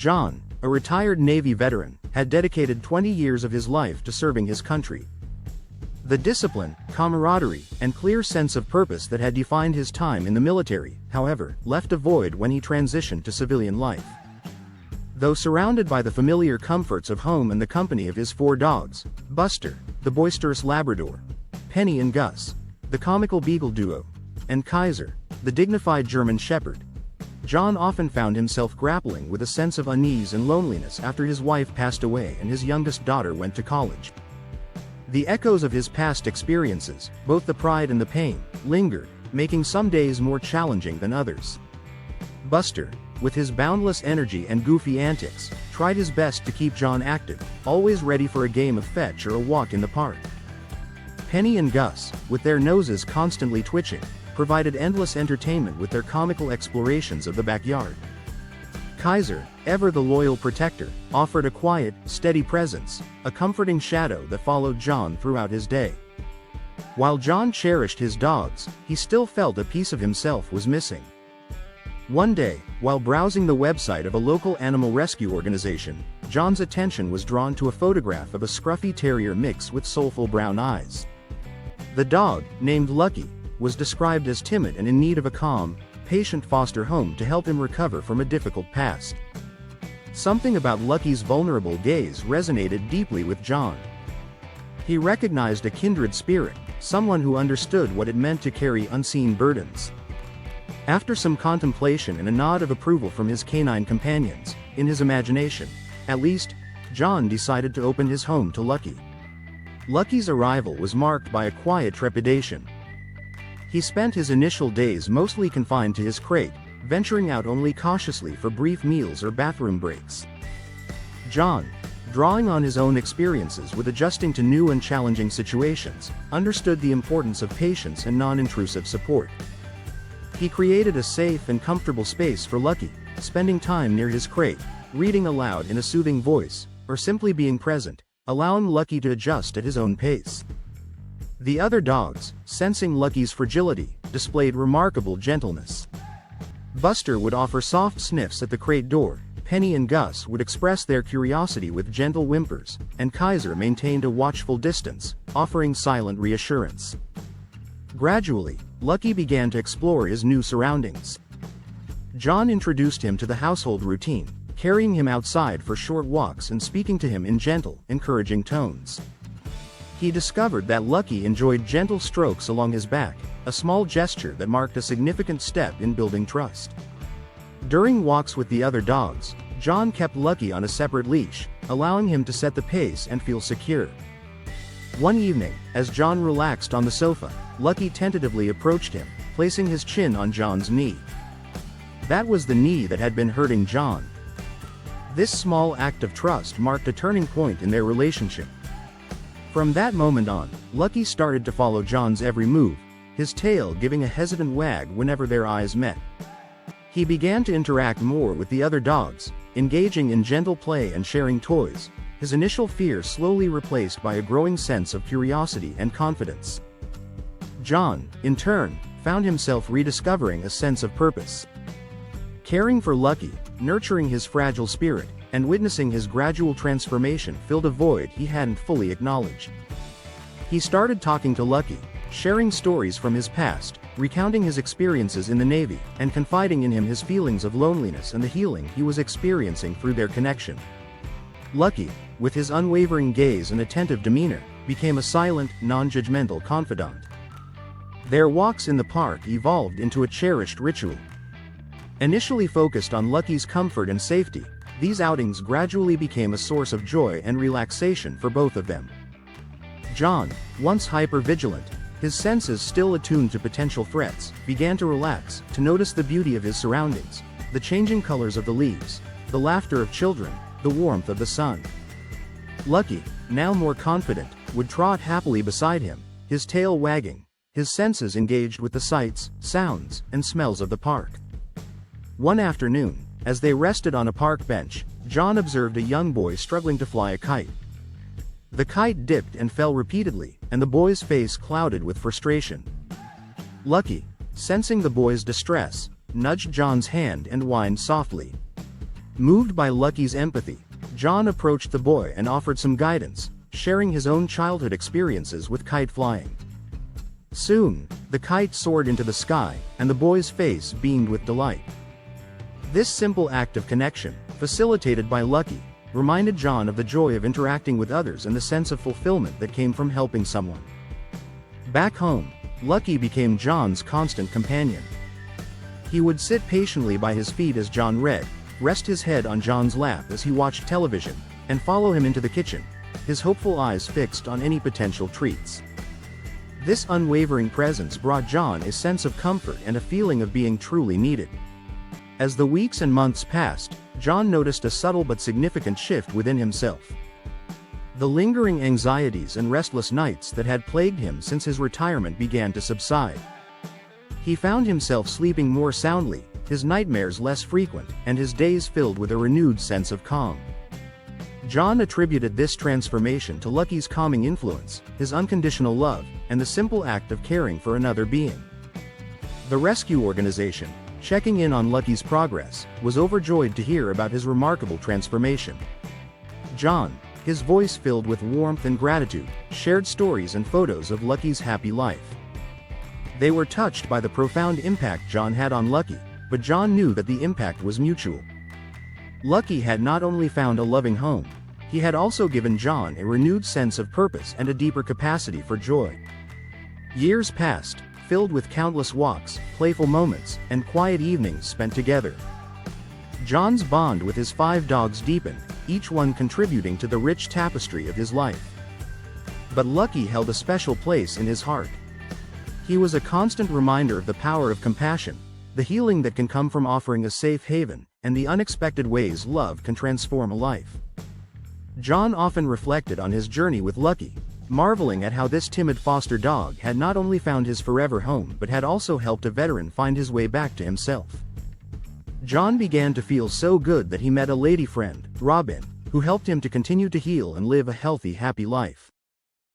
John, a retired Navy veteran, had dedicated 20 years of his life to serving his country. The discipline, camaraderie, and clear sense of purpose that had defined his time in the military, however, left a void when he transitioned to civilian life. Though surrounded by the familiar comforts of home and the company of his 4 dogs, Buster, the boisterous Labrador, Penny and Gus, the comical Beagle duo, and Kaiser, the dignified German Shepherd, John often found himself grappling with a sense of unease and loneliness after his wife passed away and his youngest daughter went to college. The echoes of his past experiences, both the pride and the pain, lingered, making some days more challenging than others. Buster, with his boundless energy and goofy antics, tried his best to keep John active, always ready for a game of fetch or a walk in the park. Penny and Gus, with their noses constantly twitching, provided endless entertainment with their comical explorations of the backyard. Kaiser, ever the loyal protector, offered a quiet, steady presence, a comforting shadow that followed John throughout his day. While John cherished his dogs, he still felt a piece of himself was missing. One day, while browsing the website of a local animal rescue organization, John's attention was drawn to a photograph of a scruffy terrier mix with soulful brown eyes. The dog, named Lucky, was described as timid and in need of a calm, patient foster home to help him recover from a difficult past. Something about Lucky's vulnerable gaze resonated deeply with John. He recognized a kindred spirit, someone who understood what it meant to carry unseen burdens. After some contemplation and a nod of approval from his canine companions, in his imagination, at least, John decided to open his home to Lucky. Lucky's arrival was marked by a quiet trepidation. He spent his initial days mostly confined to his crate, venturing out only cautiously for brief meals or bathroom breaks. John, drawing on his own experiences with adjusting to new and challenging situations, understood the importance of patience and non-intrusive support. He created a safe and comfortable space for Lucky, spending time near his crate, reading aloud in a soothing voice, or simply being present, allowing Lucky to adjust at his own pace. The other dogs, sensing Lucky's fragility, displayed remarkable gentleness. Buster would offer soft sniffs at the crate door, Penny and Gus would express their curiosity with gentle whimpers, and Kaiser maintained a watchful distance, offering silent reassurance. Gradually, Lucky began to explore his new surroundings. John introduced him to the household routine, carrying him outside for short walks and speaking to him in gentle, encouraging tones. He discovered that Lucky enjoyed gentle strokes along his back, a small gesture that marked a significant step in building trust. During walks with the other dogs, John kept Lucky on a separate leash, allowing him to set the pace and feel secure. One evening, as John relaxed on the sofa, Lucky tentatively approached him, placing his chin on John's knee. That was the knee that had been hurting John. This small act of trust marked a turning point in their relationship. From that moment on, Lucky started to follow John's every move, his tail giving a hesitant wag whenever their eyes met. He began to interact more with the other dogs, engaging in gentle play and sharing toys, his initial fear slowly replaced by a growing sense of curiosity and confidence. John, in turn, found himself rediscovering a sense of purpose. Caring for Lucky, nurturing his fragile spirit, and witnessing his gradual transformation filled a void he hadn't fully acknowledged. He started talking to Lucky, sharing stories from his past, recounting his experiences in the Navy, and confiding in him his feelings of loneliness and the healing he was experiencing through their connection. Lucky, with his unwavering gaze and attentive demeanor, became a silent, non-judgmental confidant. Their walks in the park evolved into a cherished ritual. Initially focused on Lucky's comfort and safety, these outings gradually became a source of joy and relaxation for both of them. John, once hyper-vigilant, his senses still attuned to potential threats, began to relax, to notice the beauty of his surroundings, the changing colors of the leaves, the laughter of children, the warmth of the sun. Lucky, now more confident, would trot happily beside him, his tail wagging, his senses engaged with the sights, sounds, and smells of the park. One afternoon, as they rested on a park bench, John observed a young boy struggling to fly a kite. The kite dipped and fell repeatedly, and the boy's face clouded with frustration. Lucky, sensing the boy's distress, nudged John's hand and whined softly. Moved by Lucky's empathy, John approached the boy and offered some guidance, sharing his own childhood experiences with kite flying. Soon, the kite soared into the sky, and the boy's face beamed with delight. This simple act of connection, facilitated by Lucky, reminded John of the joy of interacting with others and the sense of fulfillment that came from helping someone. Back home, Lucky became John's constant companion. He would sit patiently by his feet as John read, rest his head on John's lap as he watched television, and follow him into the kitchen, his hopeful eyes fixed on any potential treats. This unwavering presence brought John a sense of comfort and a feeling of being truly needed. As the weeks and months passed, John noticed a subtle but significant shift within himself. The lingering anxieties and restless nights that had plagued him since his retirement began to subside. He found himself sleeping more soundly, his nightmares less frequent, and his days filled with a renewed sense of calm. John attributed this transformation to Lucky's calming influence, his unconditional love, and the simple act of caring for another being. The rescue organization, checking in on Lucky's progress, was overjoyed to hear about his remarkable transformation. John, his voice filled with warmth and gratitude, shared stories and photos of Lucky's happy life. They were touched by the profound impact John had on Lucky, but John knew that the impact was mutual. Lucky had not only found a loving home, he had also given John a renewed sense of purpose and a deeper capacity for joy. Years passed, filled with countless walks, playful moments, and quiet evenings spent together. John's bond with his 5 dogs deepened, each one contributing to the rich tapestry of his life. But Lucky held a special place in his heart. He was a constant reminder of the power of compassion, the healing that can come from offering a safe haven, and the unexpected ways love can transform a life. John often reflected on his journey with Lucky, marveling at how this timid foster dog had not only found his forever home but had also helped a veteran find his way back to himself. John began to feel so good that he met a lady friend, Robin, who helped him to continue to heal and live a healthy, happy life.